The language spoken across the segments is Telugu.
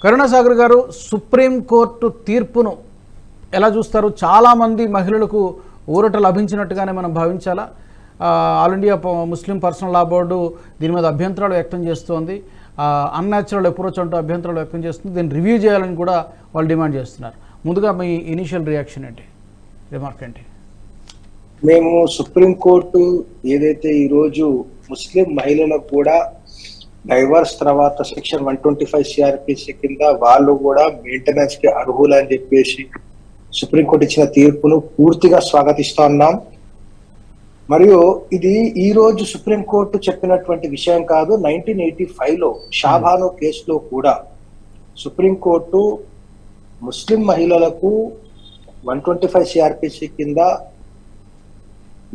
కరుణాసాగర్ గారు, సుప్రీంకోర్టు తీర్పును ఎలా చూస్తారు? చాలామంది మహిళలకు ఊరట లభించినట్టుగానే మనం భావించాలా? ఆల్ ఇండియా ముస్లిం పర్సనల్ లా బోర్డు దీని మీద అభ్యంతరాలు వ్యక్తం చేస్తోంది. అన్యాచురల్ అప్రోచ్ అంటూ అభ్యంతరాలు వ్యక్తం చేస్తుంది. దీన్ని రివ్యూ చేయాలని కూడా వాళ్ళు డిమాండ్ చేస్తున్నారు. ముందుగా మీ ఇనిషియల్ రియాక్షన్ ఏంటి, రిమార్క్ ఏంటి? మేము సుప్రీంకోర్టు ఏదైతే ఈరోజు ముస్లిం మహిళలకు కూడా డైవర్స్ తర్వాత సెక్షన్ 125 సిఆర్పిసి కింద వాళ్ళు కూడా మెయింటెనెన్స్ కి అర్హులు అని చెప్పేసి సుప్రీంకోర్టు ఇచ్చిన తీర్పును పూర్తిగా స్వాగతిస్తా ఉన్నాం. మరియు ఇది ఈ రోజు సుప్రీంకోర్టు చెప్పినటువంటి విషయం కాదు. 1985లో షాబాను కేసులో కూడా సుప్రీంకోర్టు ముస్లిం మహిళలకు 125 సిఆర్పిసి కింద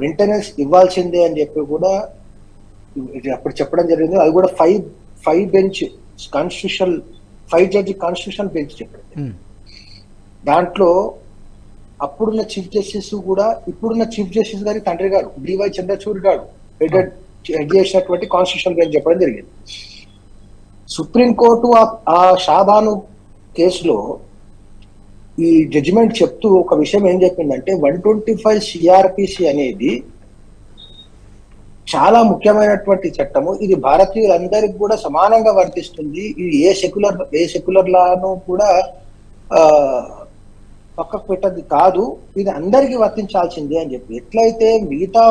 మెయింటెనెన్స్ ఇవ్వాల్సిందే అని చెప్పి కూడా అప్పుడు చెప్పడం జరిగింది. అది కూడా five bench constitutional 5 judge constitutional bench చెప్పింది. దాంట్లో అప్పుడున్న చీఫ్ జస్టిస్ కూడా ఇప్పుడున్న చీఫ్ జస్టిస్ గారి తండ్రి గారు డివై చంద్రచూడ్ గారు హెడ్ చేసినటువంటి కాన్స్టిట్యూషనల్ బెంచ్ చెప్పడం జరిగింది. సుప్రీంకోర్టు ఆ షాబాను కేసులో ఈ జడ్జిమెంట్ చెప్తూ ఒక విషయం ఏం చెప్పిందంటే 125 సిఆర్పిసి అనేది చాలా ముఖ్యమైనటువంటి చట్టము. ఇది భారతీయులందరికీ కూడా సమానంగా వర్తిస్తుంది. ఇది ఏ సెక్యులర్ లాను కూడా పక్కకు పెట్టది కాదు. ఇది అందరికీ వర్తించాల్సిందే అని చెప్పి, ఎట్లయితే మిగతా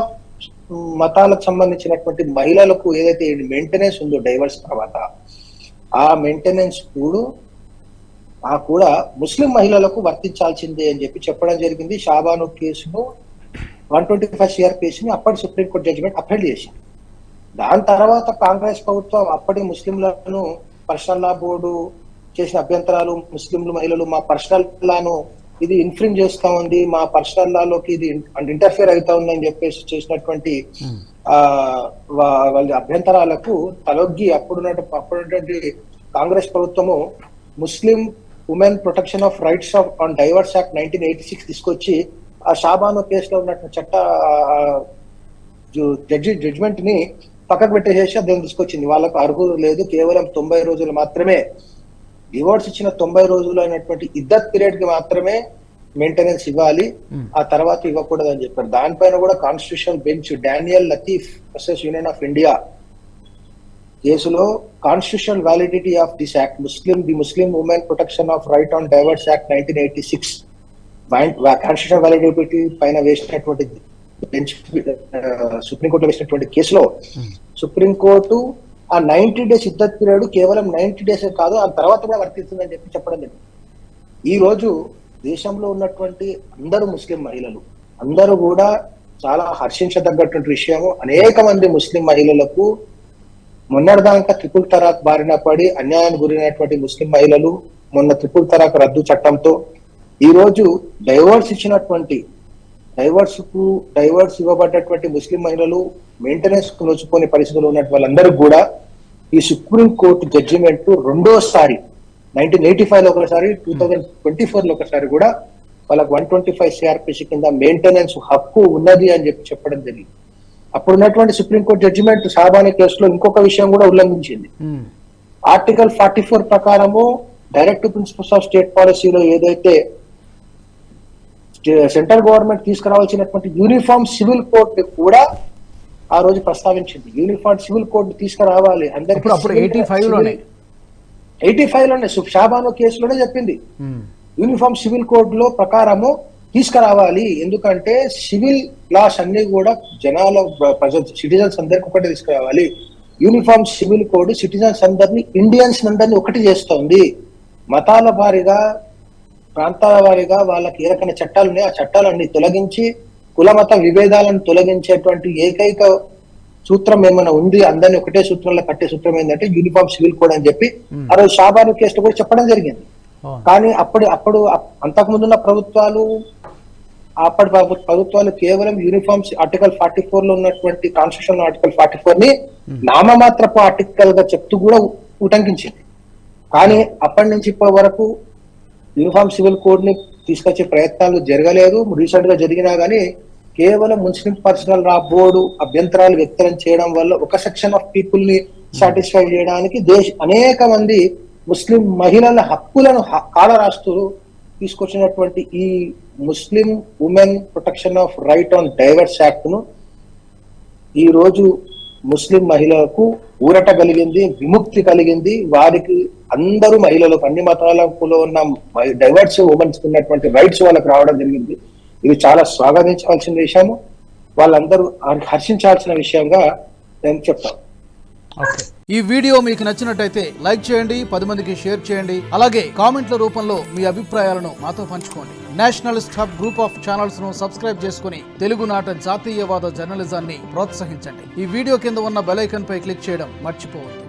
మతాలకు సంబంధించినటువంటి మహిళలకు ఏదైతే మెయింటెనెన్స్ ఉందో డైవర్స్ తర్వాత, ఆ మెయింటెనెన్స్ కూడా ముస్లిం మహిళలకు వర్తించాల్సిందే అని చెప్పి చెప్పడం జరిగింది. షాబాను కేసును 125 సిఆర్పిసిని అప్పటి సుప్రీంకోర్టు జడ్జిమెంట్ అప్హెల్డ్ చేసింది. దాని తర్వాత కాంగ్రెస్ ప్రభుత్వం అప్పటి ముస్లింలను పర్సనల్ లా బోర్డు చేసిన అభ్యంతరాలు, ముస్లింలు మహిళలు మా పర్సనల్ లాను ఇది ఇన్ఫ్రింజ్ చేస్తా ఉంది, మా పర్సనల్ లాలోకి ఇది ఇంటర్ఫియర్ అవుతా ఉంది అని చెప్పేసి చేసినటువంటి వాళ్ళ అభ్యంతరాలకు తలొగ్గి అప్పుడున్నటువంటి కాంగ్రెస్ ప్రభుత్వము ముస్లిం women protection of rights on divorce act 1986 తీసుకొచ్చి ఆ షాబాను కేసులో ఉన్నటువంటి జడ్జిమెంట్ ని పక్కకు పెట్టేసేసి దాన్ని తీసుకొచ్చింది. వాళ్ళకు అర్హులు లేదు, కేవలం 90 రోజులు మాత్రమే డివోర్స్ ఇచ్చిన 90 రోజులు అయినటువంటి ఇద్దత్ పీరియడ్ కి మాత్రమే మెయింటెనెన్స్ ఇవ్వాలి, ఆ తర్వాత ఇవ్వకూడదు అని చెప్పారు. దానిపైన కూడా constitutional bench Danial Latifi versus Union of India కేసులో constitutional validity of this act the Muslim women protection of right on divorce act 1986 constitutional validity పైన వేసినటువంటి బెంచ్ సుప్రీంకోర్టులో వేసినటువంటి కేసులో సుప్రీంకోర్టు ఆ 90 డేస్ ఇద్దత్ పీరియడ్ కేవలం 90 డేస్ కాదు, ఆ తర్వాత కూడా వర్తిస్తుందని చెప్పి చెప్పడం జరిగింది. ఈ రోజు దేశంలో ఉన్నటువంటి అందరూ ముస్లిం మహిళలు అందరూ కూడా చాలా హర్షించదగ్గటువంటి విషయము. అనేక మంది ముస్లిం మహిళలకు మొన్నటిదాకా ట్రిపుల్ తలాక్ బారిన పడి అన్యాయానికి గురైనటువంటి ముస్లిం మహిళలు మొన్న ట్రిపుల్ తలాక్ రద్దు చట్టంతో ఈ రోజు డైవర్స్ ఇవ్వబడ్డటువంటి ముస్లిం మహిళలు మెయింటెనెన్స్ కు నోచుకునే పరిస్థితులు ఉన్న వాళ్ళందరికీ కూడా ఈ సుప్రీం కోర్టు జడ్జిమెంట్ రెండోసారి 1985 లో ఒకసారి 2024 లో ఒకసారి కూడా వాళ్ళకి 125 సిఆర్పిసి కింద మెయింటెనెన్స్ హక్కు ఉన్నది అని చెప్పడం జరిగింది. అప్పుడు ఉన్నటువంటి సుప్రీంకోర్టు జడ్జిమెంట్ షాబాను కేసులో ఇంకొక విషయం కూడా ఉల్లంఘించింది. ఆర్టికల్ 44 ప్రకారము డైరెక్ట్ ప్రిన్సిపల్స్ ఆఫ్ స్టేట్ పాలసీలో ఏదైతే సెంట్రల్ గవర్నమెంట్ తీసుకురావాల్సినటువంటి యూనిఫామ్ సివిల్ కోడ్ కూడా ఆ రోజు ప్రస్తావించింది. యూనిఫామ్ సివిల్ కోడ్ తీసుకురావాలి అందరికీ. 85 లోనే షాబాను కేసులోనే చెప్పింది యూనిఫామ్ సివిల్ కోడ్ లో ప్రకారము తీసుకురావాలి. ఎందుకంటే సివిల్ లాస్ అన్ని కూడా సిటిజన్స్ అందరికి ఒకటి తీసుకురావాలి. యూనిఫామ్ సివిల్ కోడ్ సిటిజన్స్ అందరినీ, ఇండియన్స్ అందరినీ ఒకటి చేస్తుంది. మతాల వారిగా ప్రాంతాల వారిగా వాళ్ళకి ఏ రకమైన చట్టాలు ఉన్నాయి ఆ చట్టాలన్నీ తొలగించి కుల మత విభేదాలను తొలగించేటువంటి ఏకైక సూత్రం ఏమైనా ఉంది, అందరినీ ఒకటే సూత్రంలో కట్టే సూత్రం ఏంటంటే యూనిఫామ్ సివిల్ కోడ్ అని చెప్పి ఆ రోజు షాబాను కేసులో కూడా చెప్పడం జరిగింది. కానీ అప్పుడు అంతకుముందున్న ప్రభుత్వాలు కేవలం యూనిఫామ్ ఆర్టికల్ 44 లో ఉన్నటువంటి కాన్స్టిట్యూషన్ ఆర్టికల్ 44 ని నామమాత్రపు ఆర్టికల్ గా చెప్తూ కూడా ఉటంకించింది. కానీ అప్పటి నుంచి ఇప్పటి వరకు యూనిఫామ్ సివిల్ కోడ్ ని తీసుకొచ్చే ప్రయత్నాలు జరగలేదు. రీసెంట్ గా జరిగినా గానీ కేవలం ముస్లిం పర్సనల్ లా బోర్డు అభ్యంతరాలు వ్యక్తం చేయడం వల్ల ఒక సెక్షన్ ఆఫ్ పీపుల్ ని సాటిస్ఫై చేయడానికి అనేక మంది ముస్లిం మహిళల హక్కులను కాలరాస్తూ తీసుకొచ్చినటువంటి ఈ ముస్లిం women protection of right on divorce act ను ఈ రోజు ముస్లిం మహిళలకు ఊరట కలిగింది, విముక్తి కలిగింది. వారికి అందరూ మహిళలకు అన్ని మతాలలో ఉన్న డైవర్స్ ఉమెన్స్ ఉన్నటువంటి రైట్స్ వాళ్ళకి రావడం జరిగింది. ఇది చాలా స్వాగతించాల్సిన విషయము, వాళ్ళందరూ హర్షించాల్సిన విషయంగా నేను చెప్తాను. ఈ వీడియో మీకు నచ్చినట్టయితే లైక్ చేయండి, 10 మందికి షేర్ చేయండి. అలాగే కామెంట్ల రూపంలో మీ అభిప్రాయాలను మాతో పంచుకోండి. Nationalist hub group of channels ను సబ్స్క్రైబ్ చేసుకుని తెలుగునాట జాతీయవాద జర్నలిజాన్ని ప్రోత్సహించండి. ఈ వీడియో కింద ఉన్న బెల్ ఐకాన్ పై క్లిక్ చేయడం మర్చిపోవద్దు.